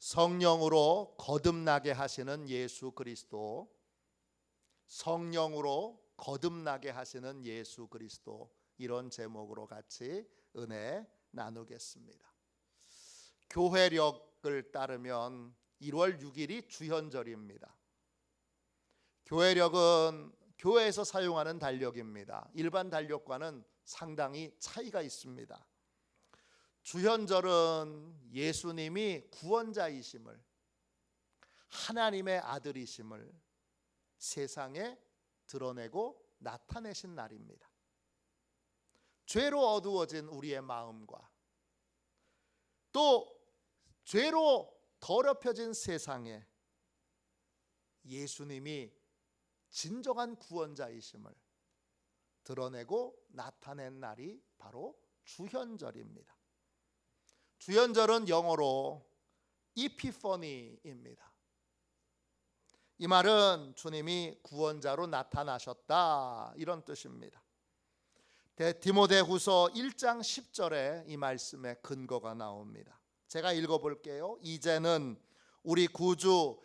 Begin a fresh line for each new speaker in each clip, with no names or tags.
성령으로 거듭나게 하시는 예수 그리스도, 성령으로 거듭나게 하시는 예수 그리스도, 이런 제목으로 같이 은혜 나누겠습니다. 교회력을 따르면 1월 6일이 주현절입니다. 교회력은 교회에서 사용하는 달력입니다. 일반 달력과는 상당히 차이가 있습니다. 주현절은 예수님이 구원자이심을, 하나님의 아들이심을 세상에 드러내고 나타내신 날입니다. 죄로 어두워진 우리의 마음과 또 죄로 더럽혀진 세상에 예수님이 진정한 구원자이심을 드러내고 나타낸 날이 바로 주현절입니다. 주현절은 영어로 이피퍼니입니다. 이 말은 주님이 구원자로 나타나셨다, 이런 뜻입니다. 디모데후서 1장 10절에 이 말씀의 근거가 나옵니다. 제가 읽어볼게요. 이제는 우리 구주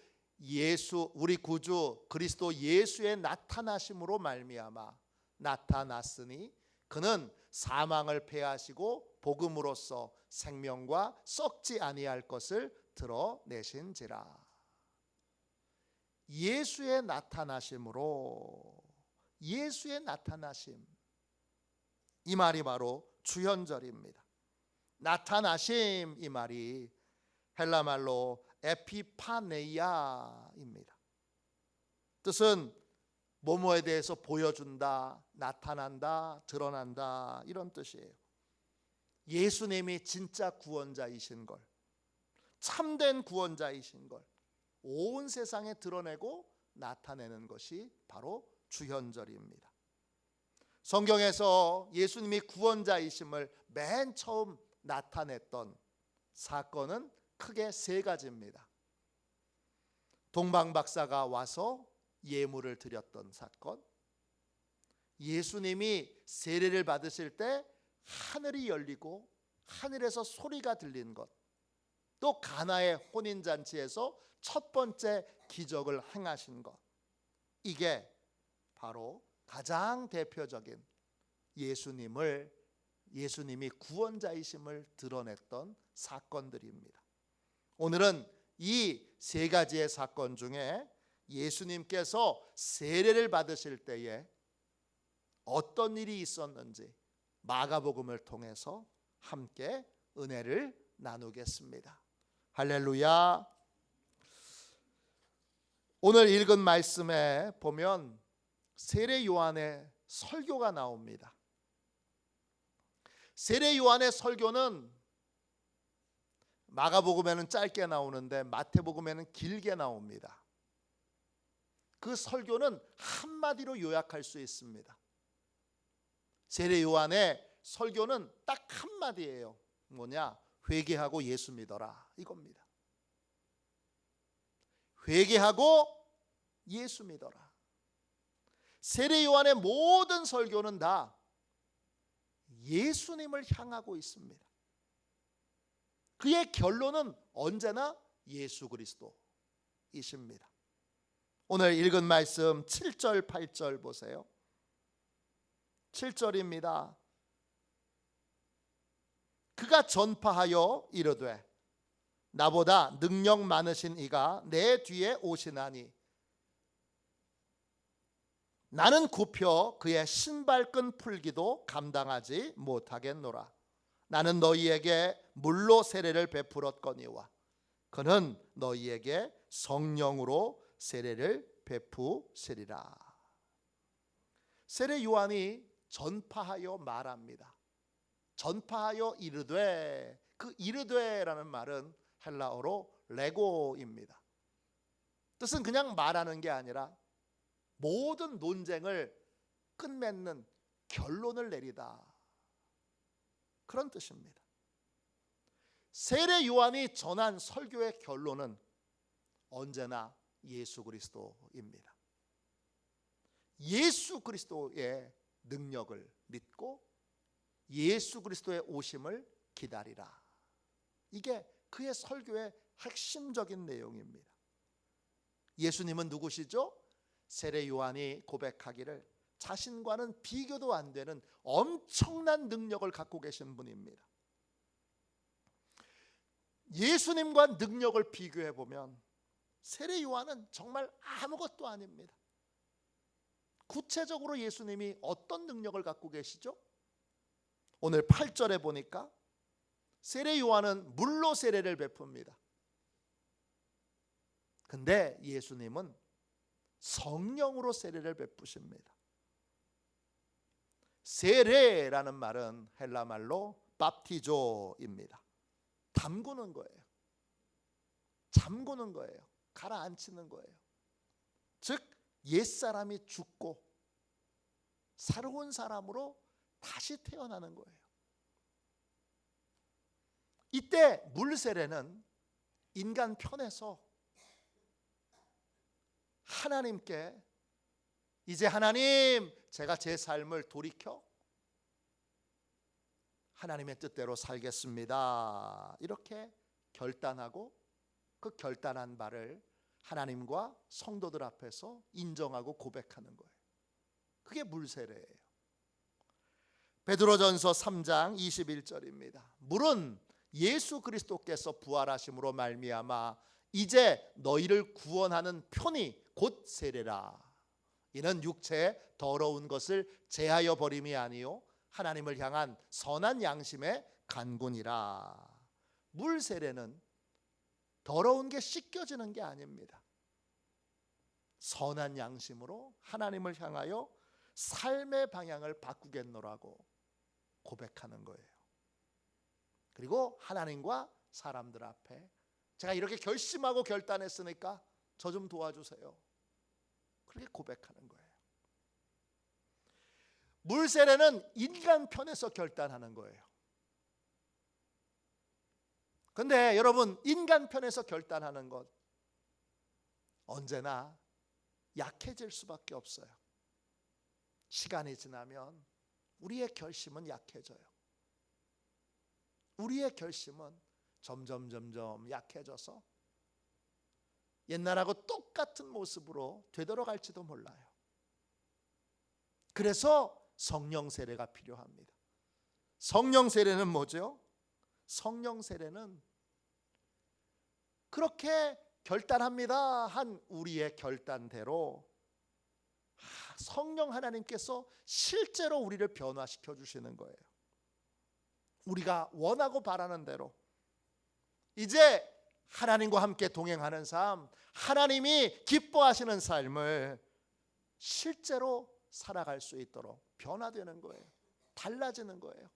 그리스도 예수의 나타나심으로 말미암아 나타났으니 그는 사망을 패하시고 복음으로써 생명과 썩지 아니할 것을 드러내신지라. 예수의 나타나심으로, 예수의 나타나심, 이 말이 바로 주현절입니다. 나타나심, 이 말이 헬라 말로 에피파네이아입니다. 뜻은 뭐뭐에 대해서 보여준다, 나타난다, 드러난다, 이런 뜻이에요. 예수님이 진짜 구원자이신 걸, 참된 구원자이신 걸 온 세상에 드러내고 나타내는 것이 바로 주현절입니다. 성경에서 예수님이 구원자이심을 맨 처음 나타냈던 사건은 크게 세 가지입니다. 동방박사가 와서 예물을 드렸던 사건, 예수님이 세례를 받으실 때 하늘이 열리고 하늘에서 소리가 들린 것, 또 가나의 혼인잔치에서 첫 번째 기적을 행하신 것, 이게 바로 가장 대표적인 예수님이 구원자이심을 드러냈던 사건들입니다. 오늘은 이 세 가지의 사건 중에 예수님께서 세례를 받으실 때에 어떤 일이 있었는지 마가복음을 통해서 함께 은혜를 나누겠습니다. 할렐루야. 오늘 읽은 말씀에 보면 세례 요한의 설교가 나옵니다. 세례 요한의 설교는 마가복음에는 짧게 나오는데 마태복음에는 길게 나옵니다. 그 설교는 한마디로 요약할 수 있습니다. 세례 요한의 설교는 딱 한마디예요. 뭐냐? 회개하고 예수 믿어라, 이겁니다. 회개하고 예수 믿어라. 세례 요한의 모든 설교는 다 예수님을 향하고 있습니다. 그의 결론은 언제나 예수 그리스도이십니다. 오늘 읽은 말씀 7절 8절 보세요. 7절입니다. 그가 전파하여 이르되 나보다 능력 많으신 이가 내 뒤에 오시나니 나는 굽혀 그의 신발끈 풀기도 감당하지 못하겠노라. 나는 너희에게 물로 세례를 베풀었거니와 그는 너희에게 성령으로 세례를 베푸시리라. 세례 요한이 전파하여 말합니다. 전파하여 이르되, 그 이르되라는 말은 헬라어로 레고입니다. 뜻은 그냥 말하는 게 아니라 모든 논쟁을 끝맺는 결론을 내리다, 그런 뜻입니다. 세례 요한이 전한 설교의 결론은 언제나 예수 그리스도입니다. 예수 그리스도의 능력을 믿고 예수 그리스도의 오심을 기다리라. 이게 그의 설교의 핵심적인 내용입니다. 예수님은 누구시죠? 세례 요한이 고백하기를 자신과는 비교도 안 되는 엄청난 능력을 갖고 계신 분입니다. 예수님과 능력을 비교해 보면 세례 요한은 정말 아무것도 아닙니다. 구체적으로 예수님이 어떤 능력을 갖고 계시죠? 오늘 8절에 보니까 세례 요한은 물로 세례를 베풉니다. 근데 예수님은 성령으로 세례를 베푸십니다. 세례라는 말은 헬라 말로 밥티조입니다. 담그는 거예요. 잠그는 거예요. 가라앉히는 거예요. 즉 옛사람이 죽고 새로운 사람으로 다시 태어나는 거예요. 이때 물세례는 인간 편에서 하나님께 이제 하나님 제가 제 삶을 돌이켜 하나님의 뜻대로 살겠습니다. 이렇게 결단하고 그 결단한 바를 하나님과 성도들 앞에서 인정하고 고백하는 거예요. 그게 물세례예요. 베드로전서 3장 21절입니다. 물은 예수 그리스도께서 부활하심으로 말미암아 이제 너희를 구원하는 표니 곧 세례라. 이는 육체의 더러운 것을 제하여 버림이 아니요 하나님을 향한 선한 양심의 간군이라. 물 세례는 더러운 게 씻겨지는 게 아닙니다. 선한 양심으로 하나님을 향하여 삶의 방향을 바꾸겠노라고 고백하는 거예요. 그리고 하나님과 사람들 앞에 제가 이렇게 결심하고 결단했으니까 저 좀 도와주세요. 그렇게 고백하는 거예요. 물세례는 인간 편에서 결단하는 거예요. 근데 여러분, 인간 편에서 결단하는 것 언제나 약해질 수밖에 없어요. 시간이 지나면 우리의 결심은 약해져요. 우리의 결심은 점점 약해져서 옛날하고 똑같은 모습으로 되돌아갈지도 몰라요. 그래서 성령 세례가 필요합니다. 성령 세례는 뭐죠? 성령 세례는 그렇게 결단합니다 한 우리의 결단대로 성령 하나님께서 실제로 우리를 변화시켜 주시는 거예요. 우리가 원하고 바라는 대로 이제 하나님과 함께 동행하는 삶, 하나님이 기뻐하시는 삶을 실제로 살아갈 수 있도록 변화되는 거예요. 달라지는 거예요.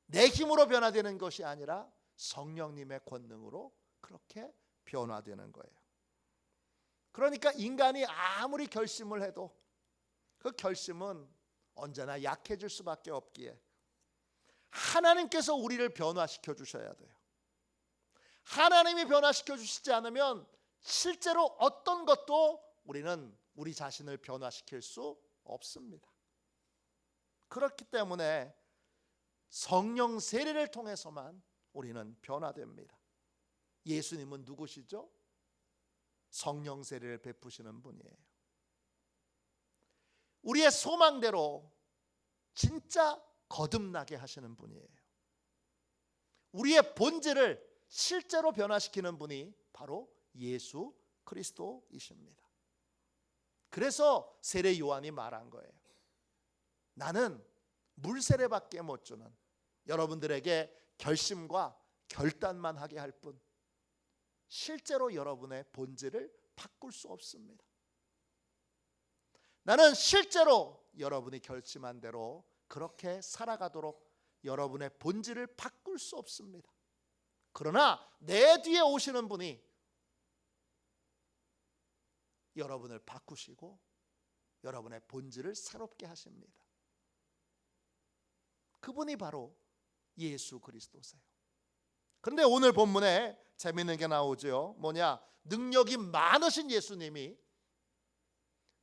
내 힘으로 변화되는 것이 아니라 성령님의 권능으로 그렇게 변화되는 거예요. 그러니까 인간이 아무리 결심을 해도 그 결심은 언제나 약해질 수밖에 없기에 하나님께서 우리를 변화시켜 주셔야 돼요. 하나님이 변화시켜 주시지 않으면 실제로 어떤 것도 우리는 우리 자신을 변화시킬 수 없습니다. 그렇기 때문에 성령 세례를 통해서만 우리는 변화됩니다. 예수님은 누구시죠? 성령 세례를 베푸시는 분이에요. 우리의 소망대로 진짜 거듭나게 하시는 분이에요. 우리의 본질을 실제로 변화시키는 분이 바로 예수 그리스도이십니다. 그래서 세례 요한이 말한 거예요. 나는 물세례밖에 못 주는 여러분들에게 결심과 결단만 하게 할 뿐 실제로 여러분의 본질을 바꿀 수 없습니다. 나는 실제로 여러분이 결심한 대로 그렇게 살아가도록 여러분의 본질을 바꿀 수 없습니다. 그러나 내 뒤에 오시는 분이 여러분을 바꾸시고 여러분의 본질을 새롭게 하십니다. 그분이 바로 예수 그리스도세요. 그런데 오늘 본문에 재미있는 게 나오죠. 뭐냐? 능력이 많으신 예수님이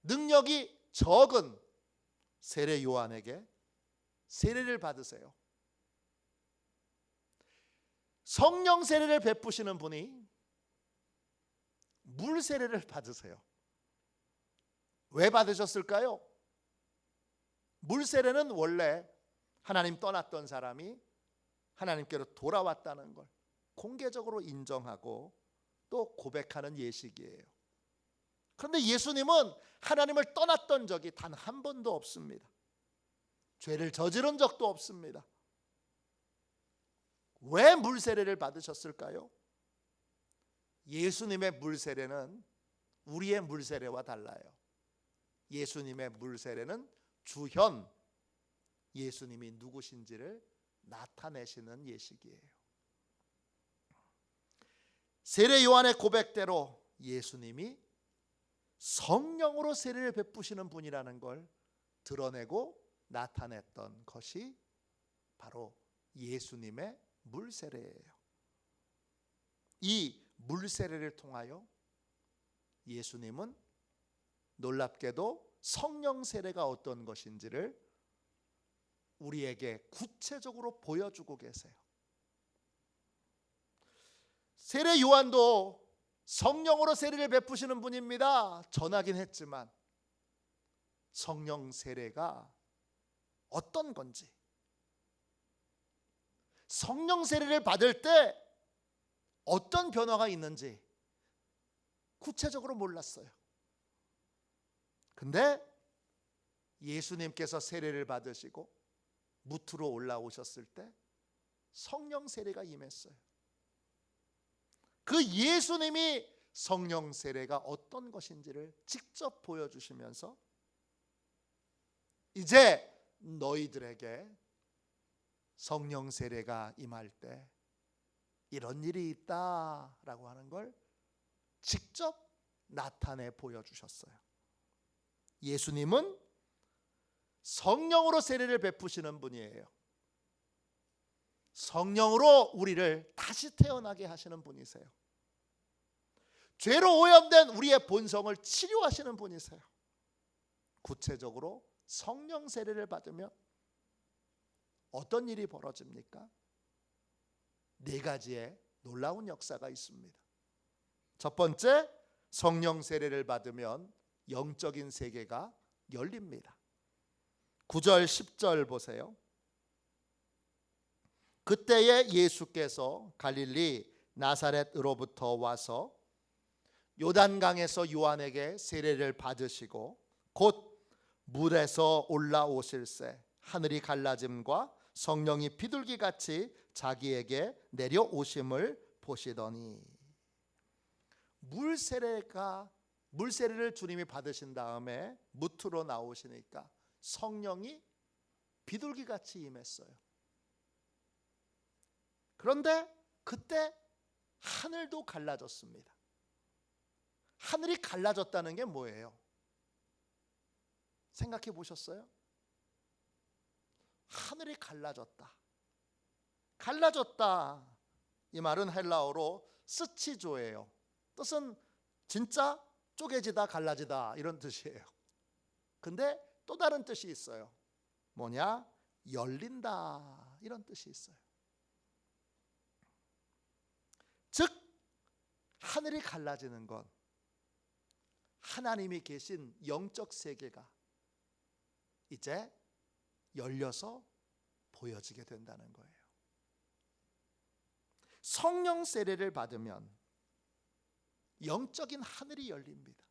능력이 적은 세례 요한에게 세례를 받으세요. 성령 세례를 베푸시는 분이 물 세례를 받으세요. 왜 받으셨을까요? 물 세례는 원래 하나님 떠났던 사람이 하나님께로 돌아왔다는 걸 공개적으로 인정하고 또 고백하는 예식이에요. 그런데 예수님은 하나님을 떠났던 적이 단 한 번도 없습니다. 죄를 저지른 적도 없습니다. 왜 물 세례를 받으셨을까요? 예수님의 물 세례는 우리의 물 세례와 달라요. 예수님의 물 세례는 주현, 예수님이 누구신지를 나타내시는 예식이에요. 세례 요한의 고백대로 예수님이 성령으로 세례를 베푸시는 분이라는 걸 드러내고 나타냈던 것이 바로 예수님의 물 세례예요. 이 물 세례를 통하여 예수님은 놀랍게도 성령 세례가 어떤 것인지를 우리에게 구체적으로 보여주고 계세요. 세례 요한도 성령으로 세례를 베푸시는 분입니다. 전하긴 했지만 성령 세례가 어떤 건지, 성령 세례를 받을 때 어떤 변화가 있는지 구체적으로 몰랐어요. 근데 예수님께서 세례를 받으시고 무트로 올라오셨을 때 성령 세례가 임했어요. 그 예수님이 성령 세례가 어떤 것인지를 직접 보여주시면서 이제 너희들에게 성령 세례가 임할 때 이런 일이 있다라고 하는 걸 직접 나타내 보여주셨어요. 예수님은 성령으로 세례를 베푸시는 분이에요. 성령으로 우리를 다시 태어나게 하시는 분이세요. 죄로 오염된 우리의 본성을 치료하시는 분이세요. 구체적으로 성령 세례를 받으면 어떤 일이 벌어집니까? 4가지의 놀라운 역사가 있습니다. 첫 번째, 성령 세례를 받으면 영적인 세계가 열립니다. 9절 10절 보세요. 그때에 예수께서 갈릴리 나사렛으로부터 와서 요단강에서 요한에게 세례를 받으시고 곧 물에서 올라오실새 하늘이 갈라짐과 성령이 비둘기같이 자기에게 내려오심을 보시더니, 물 세례를 주님이 받으신 다음에 무트로 나오시니까 성령이 비둘기같이 임했어요. 그런데 그때 하늘도 갈라졌습니다. 하늘이 갈라졌다는 게 뭐예요? 생각해 보셨어요? 하늘이 갈라졌다. 갈라졌다. 이 말은 헬라어로 스치조예요. 뜻은 진짜 쪼개지다, 갈라지다 이런 뜻이에요. 근데 또 다른 뜻이 있어요. 뭐냐? 열린다 이런 뜻이 있어요. 즉 하늘이 갈라지는 건 하나님이 계신 영적 세계가 이제 열려서 보여지게 된다는 거예요. 성령 세례를 받으면 영적인 하늘이 열립니다.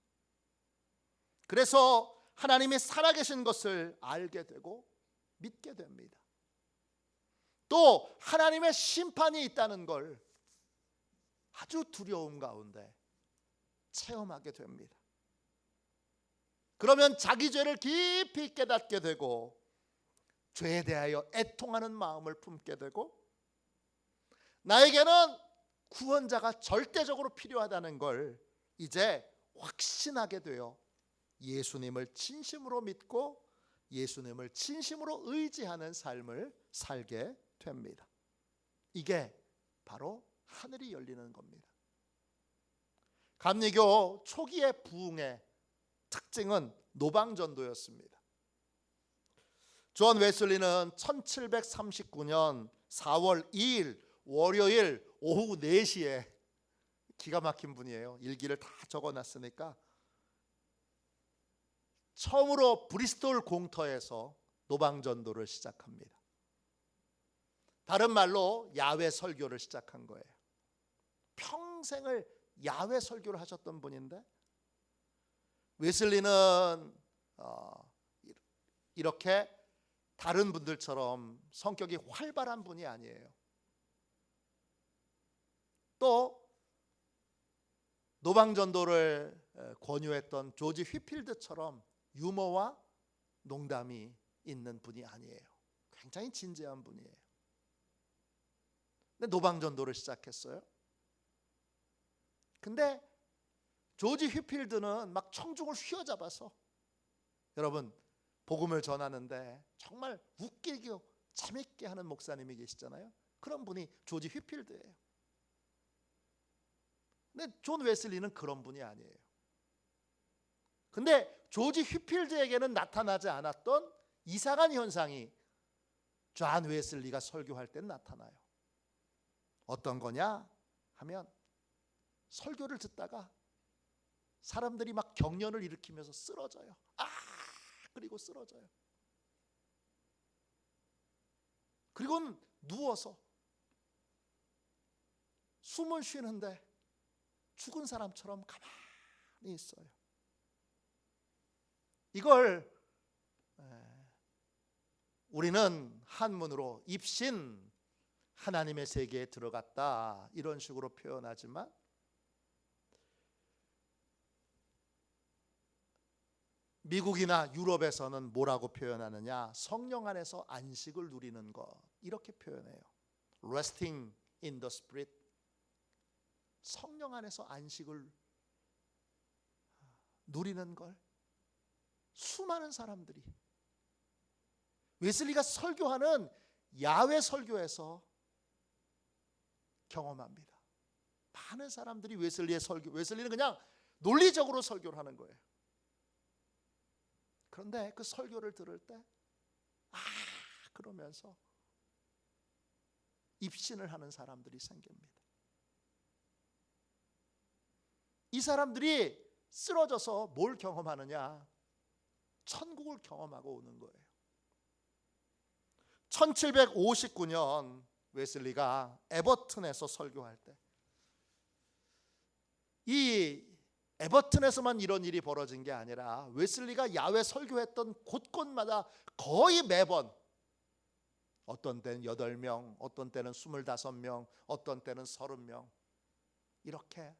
그래서 하나님이 살아계신 것을 알게 되고 믿게 됩니다. 또 하나님의 심판이 있다는 걸 아주 두려움 가운데 체험하게 됩니다. 그러면 자기 죄를 깊이 깨닫게 되고 죄에 대하여 애통하는 마음을 품게 되고 나에게는 구원자가 절대적으로 필요하다는 걸 이제 확신하게 되어 예수님을 진심으로 믿고 예수님을 진심으로 의지하는 삶을 살게 됩니다. 이게 바로 하늘이 열리는 겁니다. 감리교 초기의 부흥의 특징은 노방전도였습니다. 존 웨슬리는 1739년 4월 2일 월요일 오후 4시에 기가 막힌 분이에요. 일기를 다 적어놨으니까 처음으로 브리스톨 공터에서 노방전도를 시작합니다. 다른 말로 야외 설교를 시작한 거예요. 평생을 야외 설교를 하셨던 분인데 웨슬리는 이렇게 다른 분들처럼 성격이 활발한 분이 아니에요. 또 노방전도를 권유했던 조지 휘필드처럼 유머와 농담이 있는 분이 아니에요. 굉장히 진지한 분이에요. 근데 노방전도를 시작했어요. 근데 조지 휘필드는 막 청중을 휘어잡아서, 여러분 복음을 전하는데 정말 웃기고 재밌게 하는 목사님이 계시잖아요. 그런 분이 조지 휘필드예요. 근데 존 웨슬리는 그런 분이 아니에요. 근데 조지 휘필드에게는 나타나지 않았던 이상한 현상이 존 웨슬리가 설교할 때 나타나요. 어떤 거냐 하면 설교를 듣다가 사람들이 막 경련을 일으키면서 쓰러져요. 그리고 쓰러져요. 그리고는 누워서 숨을 쉬는데 죽은 사람처럼 가만히 있어요. 이걸 우리는 한문으로 입신, 하나님의 세계에 들어갔다, 이런 식으로 표현하지만 미국이나 유럽에서는 뭐라고 표현하느냐? 성령 안에서 안식을 누리는 것, 이렇게 표현해요. Resting in the Spirit. 성령 안에서 안식을 누리는 걸 수많은 사람들이, 웨슬리가 설교하는 야외 설교에서 경험합니다. 많은 사람들이 웨슬리의 설교, 웨슬리는 그냥 논리적으로 설교를 하는 거예요. 그런데 그 설교를 들을 때 그러면서 입신을 하는 사람들이 생깁니다. 이 사람들이 쓰러져서 뭘 경험하느냐? 천국을 경험하고 오는 거예요. 1759년 웨슬리가 에버튼에서 설교할 때, 이 에버튼에서만 이런 일이 벌어진 게 아니라 웨슬리가 야외 설교했던 곳곳마다 거의 매번, 어떤 때는 8명, 어떤 때는 25명, 어떤 때는 30명, 이렇게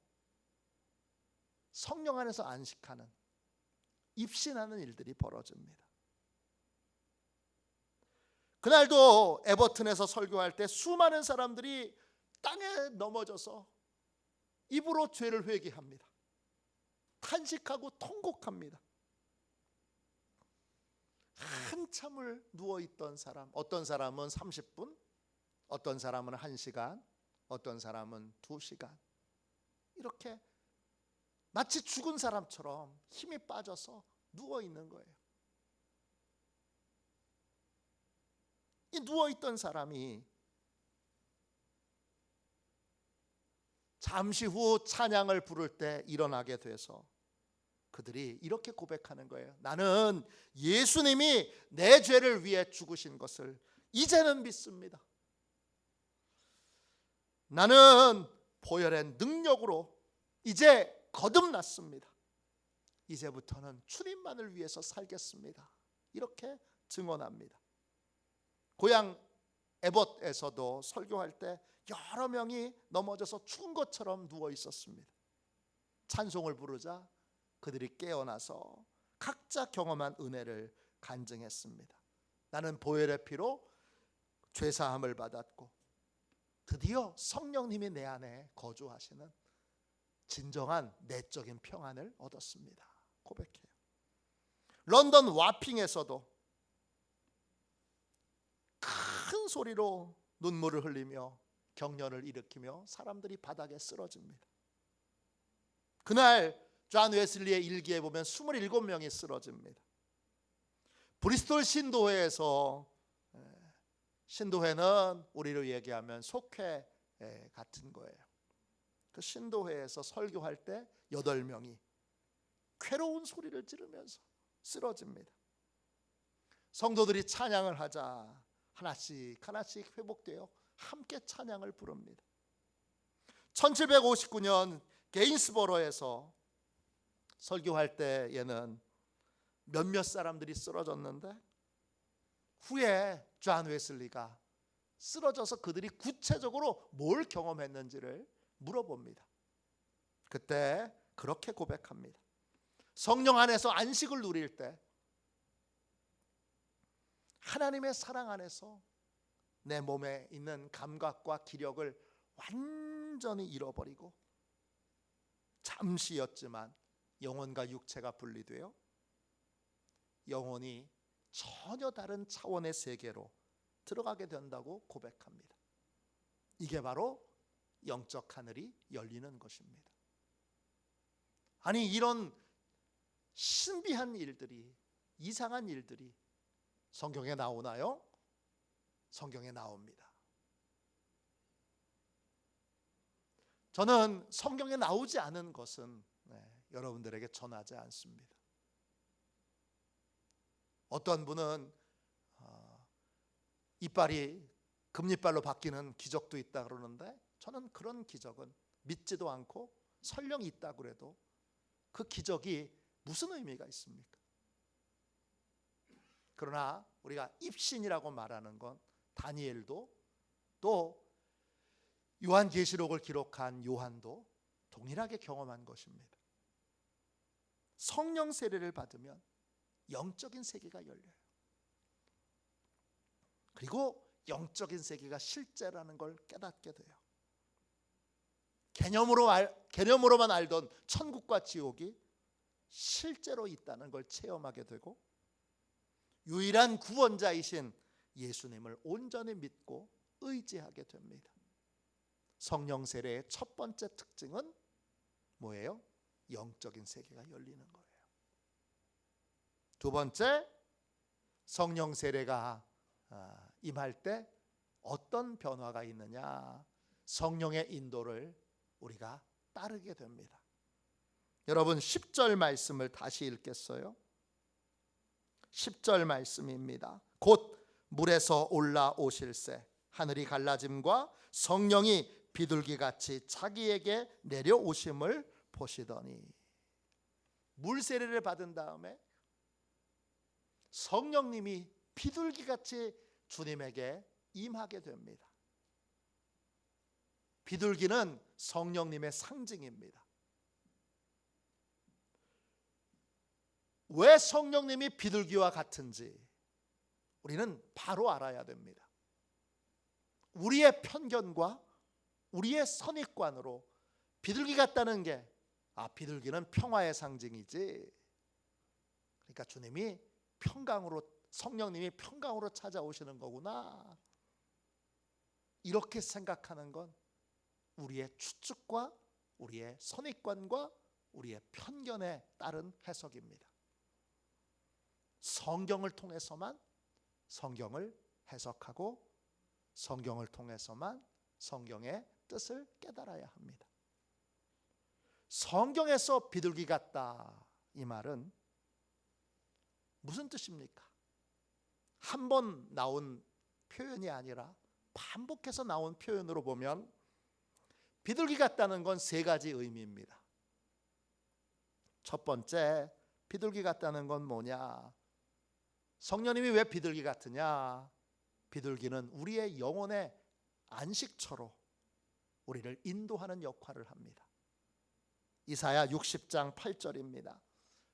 성령 안에서 안식하는, 입신하는 일들이 벌어집니다. 그날도 에버튼에서 설교할 때 수많은 사람들이 땅에 넘어져서 입으로 죄를 회개합니다. 탄식하고 통곡합니다. 한참을 누워있던 사람, 어떤 사람은 30분, 어떤 사람은 1시간, 어떤 사람은 2시간, 이렇게 마치 죽은 사람처럼 힘이 빠져서 누워있는 거예요. 이 누워있던 사람이 잠시 후 찬양을 부를 때 일어나게 돼서 그들이 이렇게 고백하는 거예요. 나는 예수님이 내 죄를 위해 죽으신 것을 이제는 믿습니다. 나는 보혈의 능력으로 이제 거듭났습니다. 이제부터는 주님만을 위해서 살겠습니다. 이렇게 증언합니다. 고향 에벗에서도 설교할 때 여러 명이 넘어져서 죽은 것처럼 누워 있었습니다. 찬송을 부르자 그들이 깨어나서 각자 경험한 은혜를 간증했습니다. 나는 보혈의 피로 죄사함을 받았고 드디어 성령님이 내 안에 거주하시는 진정한 내적인 평안을 얻었습니다. 고백해요. 런던 와핑에서도 큰 소리로 눈물을 흘리며 경련을 일으키며 사람들이 바닥에 쓰러집니다. 그날 존 웨슬리의 일기에 보면 27명이 쓰러집니다. 브리스톨 신도회에서, 신도회는 우리로 얘기하면 속회 같은 거예요. 그 신도회에서 설교할 때 8명이 괴로운 소리를 지르면서 쓰러집니다. 성도들이 찬양을 하자 하나씩 하나씩 회복되어 함께 찬양을 부릅니다. 1759년 게인스버러에서 설교할 때에는 몇몇 사람들이 쓰러졌는데 후에 존 웨슬리가 쓰러져서 그들이 구체적으로 뭘 경험했는지를 물어봅니다. 그때 그렇게 고백합니다. 성령 안에서 안식을 누릴 때 하나님의 사랑 안에서 내 몸에 있는 감각과 기력을 완전히 잃어버리고 잠시였지만 영혼과 육체가 분리되어 영혼이 전혀 다른 차원의 세계로 들어가게 된다고 고백합니다. 이게 바로 영적 하늘이 열리는 것입니다. 아니, 이런 신비한 일들이, 이상한 일들이 성경에 나오나요? 성경에 나옵니다. 저는 성경에 나오지 않은 것은 여러분들에게 전하지 않습니다. 어떤 분은 이빨이 금리빨로 바뀌는 기적도 있다 그러는데 저는 그런 기적은 믿지도 않고 설령 있다 그래도 그 기적이 무슨 의미가 있습니까? 그러나 우리가 입신이라고 말하는 건 다니엘도 또 요한계시록을 기록한 요한도 동일하게 경험한 것입니다. 성령 세례를 받으면 영적인 세계가 열려요. 그리고 영적인 세계가 실제라는 걸 깨닫게 돼요. 개념으로만 알던 천국과 지옥이 실제로 있다는 걸 체험하게 되고 유일한 구원자이신 예수님을 온전히 믿고 의지하게 됩니다. 성령 세례의 첫 번째 특징은 뭐예요? 영적인 세계가 열리는 거예요. 두 번째, 성령 세례가 임할 때 어떤 변화가 있느냐? 성령의 인도를 우리가 따르게 됩니다. 여러분 10절 말씀을 다시 읽겠어요. 10절 말씀입니다. 곧 물에서 올라오실새 하늘이 갈라짐과 성령이 비둘기같이 자기에게 내려오심을 보시더니, 물 세례를 받은 다음에 성령님이 비둘기같이 주님에게 임하게 됩니다. 비둘기는 성령님의 상징입니다. 왜 성령님이 비둘기와 같은지 우리는 바로 알아야 됩니다. 우리의 편견과 우리의 선입관으로 비둘기 같다는 게 비둘기는 평화의 상징이지, 그러니까 주님이 평강으로, 성령님이 평강으로 찾아오시는 거구나, 이렇게 생각하는 건 우리의 추측과 우리의 선입관과 우리의 편견에 따른 해석입니다. 성경을 통해서만 성경을 해석하고 성경을 통해서만 성경의 뜻을 깨달아야 합니다. 성경에서 비둘기 같다, 이 말은 무슨 뜻입니까? 한 번 나온 표현이 아니라 반복해서 나온 표현으로 보면 비둘기 같다는 건 세 가지 의미입니다. 첫 번째, 비둘기 같다는 건 뭐냐? 성령님이 왜 비둘기 같으냐? 비둘기는 우리의 영혼의 안식처로 우리를 인도하는 역할을 합니다. 이사야 60장 8절입니다.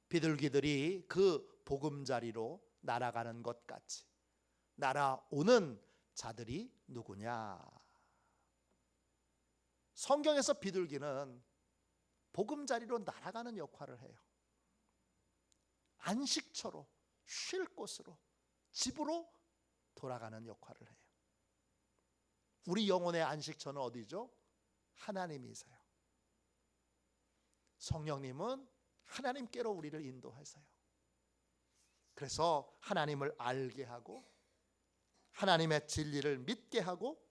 비둘기들이 그 보금자리로 날아가는 것 같이 날아오는 자들이 누구냐? 성경에서 비둘기는 보금자리로 날아가는 역할을 해요. 안식처로, 쉴 곳으로, 집으로 돌아가는 역할을 해요. 우리 영혼의 안식처는 어디죠? 하나님이세요. 성령님은 하나님께로 우리를 인도하세요. 그래서 하나님을 알게 하고 하나님의 진리를 믿게 하고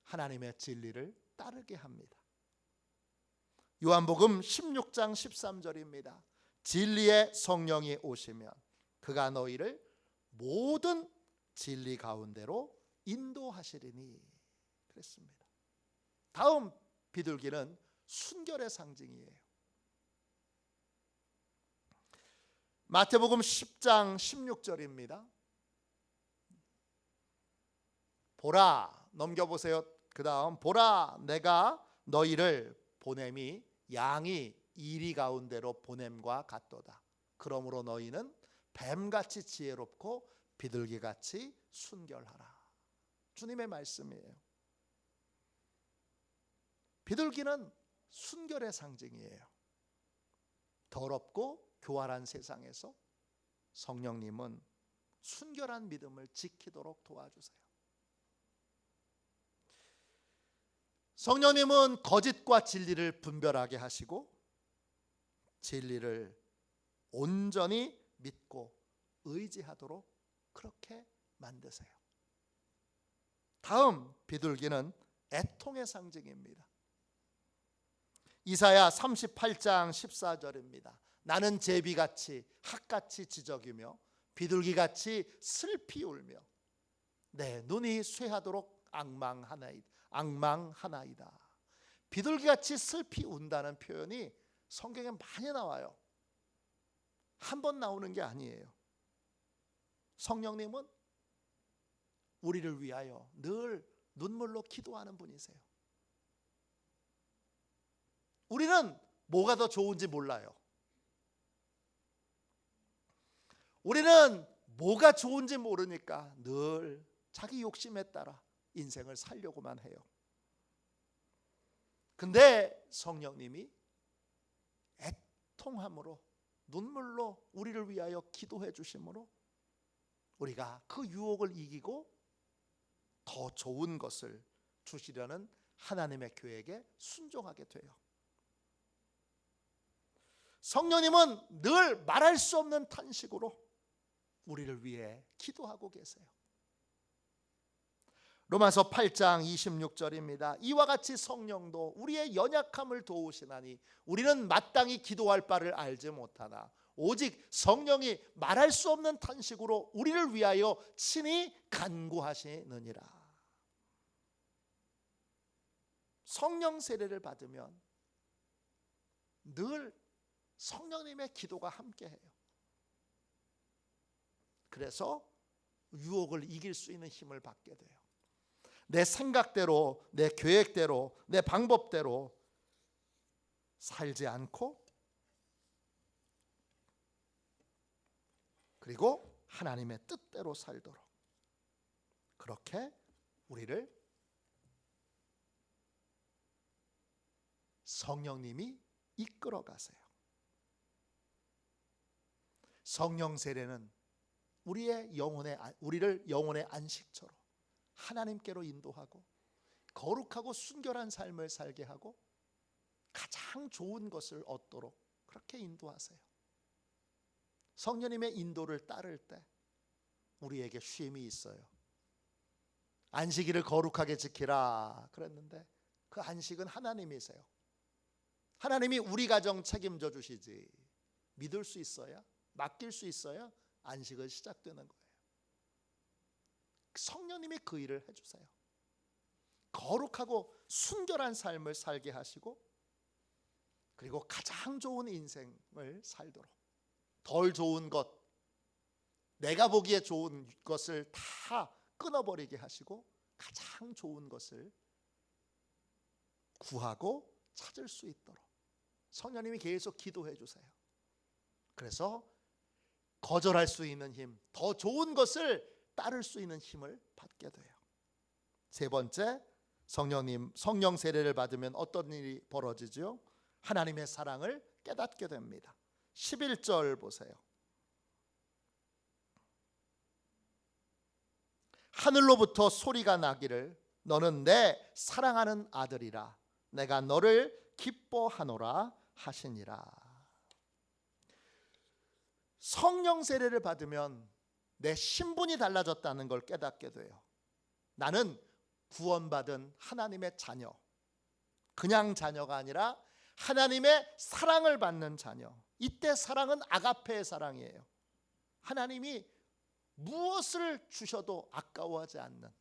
하나님의 진리를 따르게 합니다. 요한복음 16장 13절입니다. 진리의 성령이 오시면 그가 너희를 모든 진리 가운데로 인도하시리니 그랬습니다. 다음 비둘기는 순결의 상징이에요. 마태복음 10장 16절입니다. 보라, 넘겨보세요. 그 다음 보라, 내가 너희를 보냄이 양이 이리 가운데로 보냄과 같도다. 그러므로 너희는 뱀같이 지혜롭고 비둘기같이 순결하라. 주님의 말씀이에요. 비둘기는 순결의 상징이에요. 더럽고 교활한 세상에서 성령님은 순결한 믿음을 지키도록 도와주세요. 성령님은 거짓과 진리를 분별하게 하시고 진리를 온전히 믿고 의지하도록 그렇게 만드세요. 다음 비둘기는 애통의 상징입니다. 이사야 38장 14절입니다. 나는 제비같이 학같이 지저귀며 비둘기같이 슬피 울며 내 눈이 쇠하도록 앙망하나이다. 비둘기같이 슬피 운다는 표현이 성경에 많이 나와요. 한 번 나오는 게 아니에요. 성령님은 우리를 위하여 늘 눈물로 기도하는 분이세요. 우리는 뭐가 더 좋은지 몰라요. 우리는 뭐가 좋은지 모르니까 늘 자기 욕심에 따라 인생을 살려고만 해요. 근데 성령님이 애통함으로 눈물로 우리를 위하여 기도해 주심으로 우리가 그 유혹을 이기고 더 좋은 것을 주시려는 하나님의 계획에 순종하게 돼요. 성령님은 늘 말할 수 없는 탄식으로 우리를 위해 기도하고 계세요. 로마서 8장 26절입니다. 이와 같이 성령도 우리의 연약함을 도우시나니 우리는 마땅히 기도할 바를 알지 못하나 오직 성령이 말할 수 없는 탄식으로 우리를 위하여 친히 간구하시느니라. 성령 세례를 받으면 늘 성령님의 기도가 함께해요. 그래서 유혹을 이길 수 있는 힘을 받게 돼요. 내 생각대로, 내 계획대로, 내 방법대로 살지 않고 그리고 하나님의 뜻대로 살도록 그렇게 우리를 성령님이 이끌어 가세요. 성령 세례는 우리를 영혼의 안식처로 하나님께로 인도하고 거룩하고 순결한 삶을 살게 하고 가장 좋은 것을 얻도록 그렇게 인도하세요. 성령님의 인도를 따를 때 우리에게 쉼이 있어요. 안식일을 거룩하게 지키라 그랬는데 그 안식은 하나님이세요. 하나님이 우리 가정 책임져 주시지 믿을 수 있어야, 맡길 수 있어야 안식은 시작되는 거예요. 성령님이 그 일을 해주세요. 거룩하고 순결한 삶을 살게 하시고 그리고 가장 좋은 인생을 살도록 덜 좋은 것, 내가 보기에 좋은 것을 다 끊어버리게 하시고 가장 좋은 것을 구하고 찾을 수 있도록 성령님이 계속 기도해 주세요. 그래서 거절할 수 있는 힘, 더 좋은 것을 따를 수 있는 힘을 받게 돼요. 세 번째, 성령 세례를 받으면 어떤 일이 벌어지죠? 하나님의 사랑을 깨닫게 됩니다. 11절 보세요. 하늘로부터 소리가 나기를 너는 내 사랑하는 아들이라 내가 너를 기뻐하노라 하시니라. 성령 세례를 받으면 내 신분이 달라졌다는 걸 깨닫게 돼요. 나는 구원받은 하나님의 자녀, 그냥 자녀가 아니라 하나님의 사랑을 받는 자녀. 이때 사랑은 아가페의 사랑이에요. 하나님이 무엇을 주셔도 아까워하지 않는,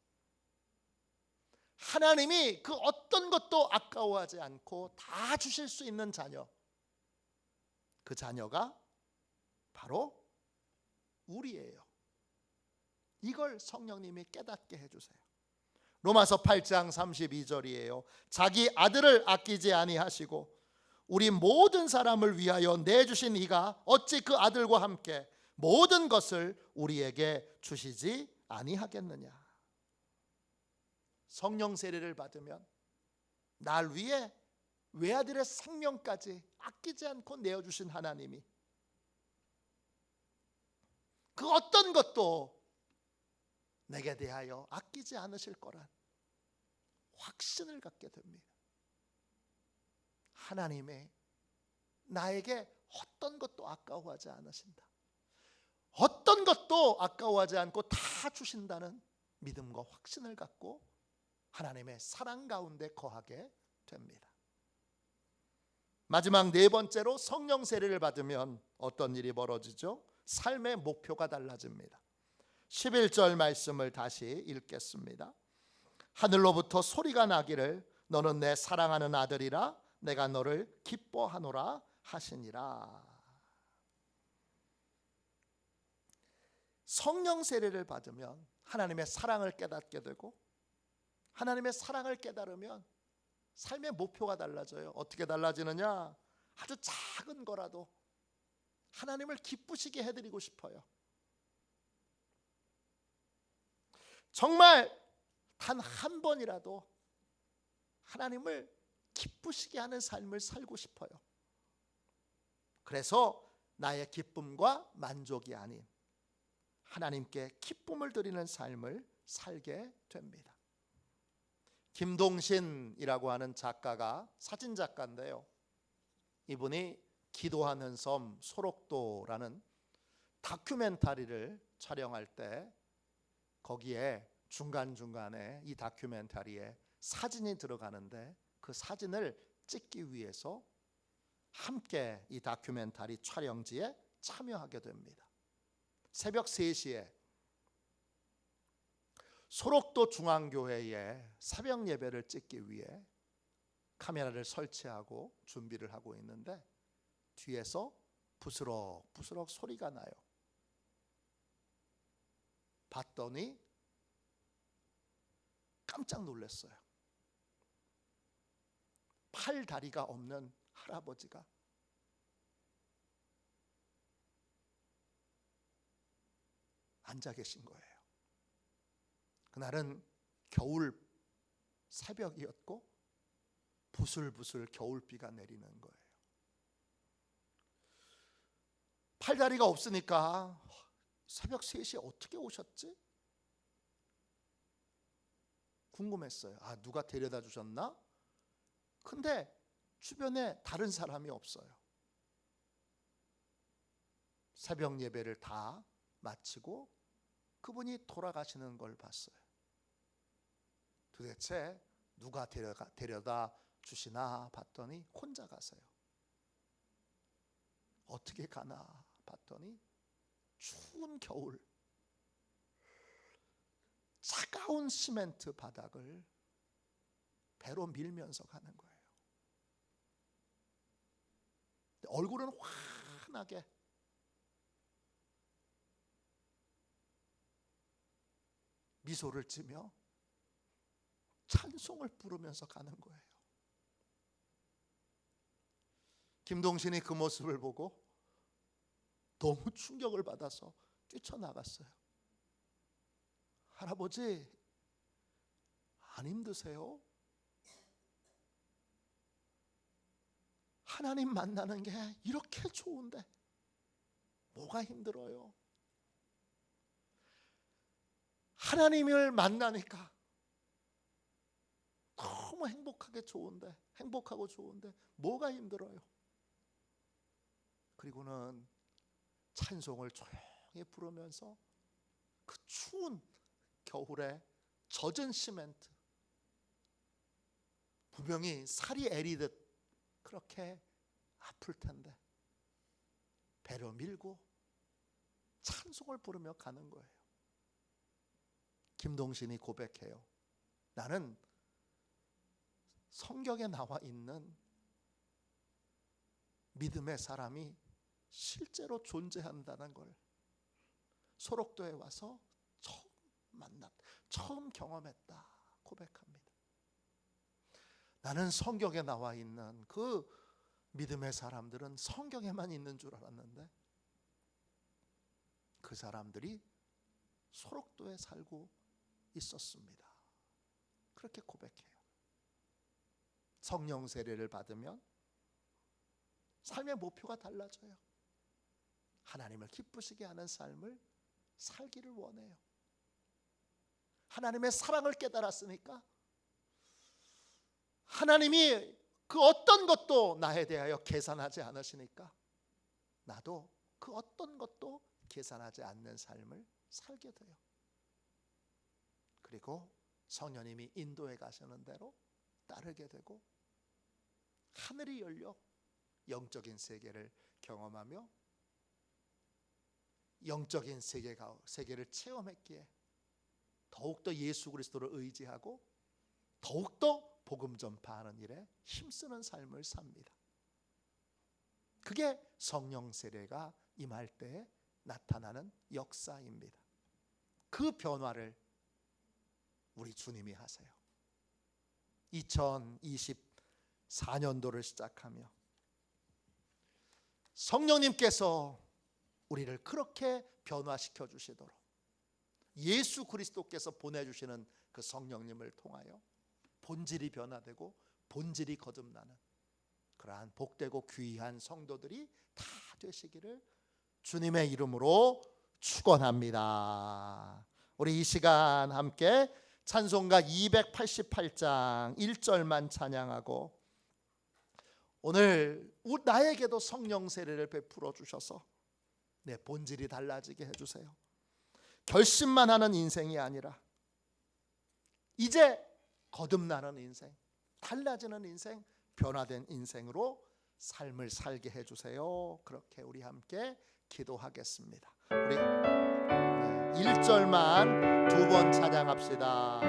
하나님이 그 어떤 것도 아까워하지 않고 다 주실 수 있는 자녀, 그 자녀가 바로 우리예요. 이걸 성령님이 깨닫게 해주세요. 로마서 8장 32절이에요. 자기 아들을 아끼지 아니하시고 우리 모든 사람을 위하여 내주신 이가 어찌 그 아들과 함께 모든 것을 우리에게 주시지 아니하겠느냐. 성령 세례를 받으면 날 위해 외아들의 생명까지 아끼지 않고 내어주신 하나님이 그 어떤 것도 내게 대하여 아끼지 않으실 거란 확신을 갖게 됩니다. 하나님의 나에게 어떤 것도 아까워하지 않으신다. 어떤 것도 아까워하지 않고 다 주신다는 믿음과 확신을 갖고 하나님의 사랑 가운데 거하게 됩니다. 마지막 네 번째로 성령 세례를 받으면 어떤 일이 벌어지죠? 삶의 목표가 달라집니다. 11절 말씀을 다시 읽겠습니다. 하늘로부터 소리가 나기를 너는 내 사랑하는 아들이라 내가 너를 기뻐하노라 하시니라. 성령 세례를 받으면 하나님의 사랑을 깨닫게 되고, 하나님의 사랑을 깨달으면 삶의 목표가 달라져요. 어떻게 달라지느냐? 아주 작은 거라도 하나님을 기쁘시게 해드리고 싶어요. 정말 단 한 번이라도 하나님을 기쁘시게 하는 삶을 살고 싶어요. 그래서 나의 기쁨과 만족이 아닌 하나님께 기쁨을 드리는 삶을 살게 됩니다. 김동신이라고 하는 작가가 사진 작가인데요. 이분이 기도하는 섬 소록도라는 다큐멘터리를 촬영할 때 거기에 중간중간에 이 다큐멘터리에 사진이 들어가는데 그 사진을 찍기 위해서 함께 이 다큐멘터리 촬영지에 참여하게 됩니다. 새벽 3시에 소록도 중앙교회에 새벽 예배를 찍기 위해 카메라를 설치하고 준비를 하고 있는데 뒤에서 부스럭부스럭 소리가 나요. 봤더니 깜짝 놀랐어요. 팔 다리가 없는 할아버지가 앉아 계신 거예요. 그날은 겨울 새벽이었고 부슬부슬 겨울비가 내리는 거예요. 팔다리가 없으니까 새벽 3시에 어떻게 오셨지? 궁금했어요. 아, 누가 데려다 주셨나? 근데 주변에 다른 사람이 없어요. 새벽 예배를 다 마치고 그분이 돌아가시는 걸 봤어요. 도대체 누가 데려다 주시나 봤더니 혼자 가세요. 어떻게 가나 봤더니 추운 겨울 차가운 시멘트 바닥을 배로 밀면서 가는 거예요. 얼굴은 환하게 미소를 지며 찬송을 부르면서 가는 거예요. 김동신이 그 모습을 보고 너무 충격을 받아서 뛰쳐나갔어요. 할아버지, 안 힘드세요? 하나님 만나는 게 이렇게 좋은데 뭐가 힘들어요? 하나님을 만나니까 너무 행복하고 좋은데 뭐가 힘들어요? 그리고는 찬송을 조용히 부르면서 그 추운 겨울에 젖은 시멘트 분명히 살이 애리듯 그렇게 아플 텐데 배로 밀고 찬송을 부르며 가는 거예요. 김동신이 고백해요. 나는 성경에 나와 있는 믿음의 사람이 실제로 존재한다는 걸 소록도에 와서 처음 경험했다 고백합니다. 나는 성경에 나와 있는 그 믿음의 사람들은 성경에만 있는 줄 알았는데 그 사람들이 소록도에 살고 있었습니다. 그렇게 고백해요. 성령 세례를 받으면 삶의 목표가 달라져요. 하나님을 기쁘시게 하는 삶을 살기를 원해요. 하나님의 사랑을 깨달았으니까 하나님이 그 어떤 것도 나에 대하여 계산하지 않으시니까 나도 그 어떤 것도 계산하지 않는 삶을 살게 돼요. 그리고 성령님이 인도해 가시는 대로 따르게 되고 하늘이 열려 영적인 세계를 경험하며 영적인 세계를 체험했기에 더욱더 예수 그리스도를 의지하고 더욱더 복음 전파하는 일에 힘쓰는 삶을 삽니다. 그게 성령 세례가 임할 때에 나타나는 역사입니다. 그 변화를 우리 주님이 하세요. 2024년도를 시작하며 성령님께서 우리를 그렇게 변화시켜 주시도록 예수 그리스도께서 보내주시는 그 성령님을 통하여 본질이 변화되고 본질이 거듭나는 그러한 복되고 귀한 성도들이 다 되시기를 주님의 이름으로 축원합니다. 우리 이 시간 함께 찬송가 288장 1절만 찬양하고 오늘 나에게도 성령 세례를 베풀어 주셔서 내 본질이 달라지게 해주세요. 결심만 하는 인생이 아니라 이제 거듭나는 인생, 달라지는 인생, 변화된 인생으로 삶을 살게 해주세요. 그렇게 우리 함께 기도하겠습니다. 우리 1절만 두 번 찬양합시다.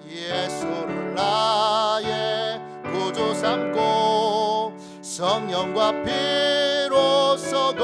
예수를 나의 구주 삼고 성령과 피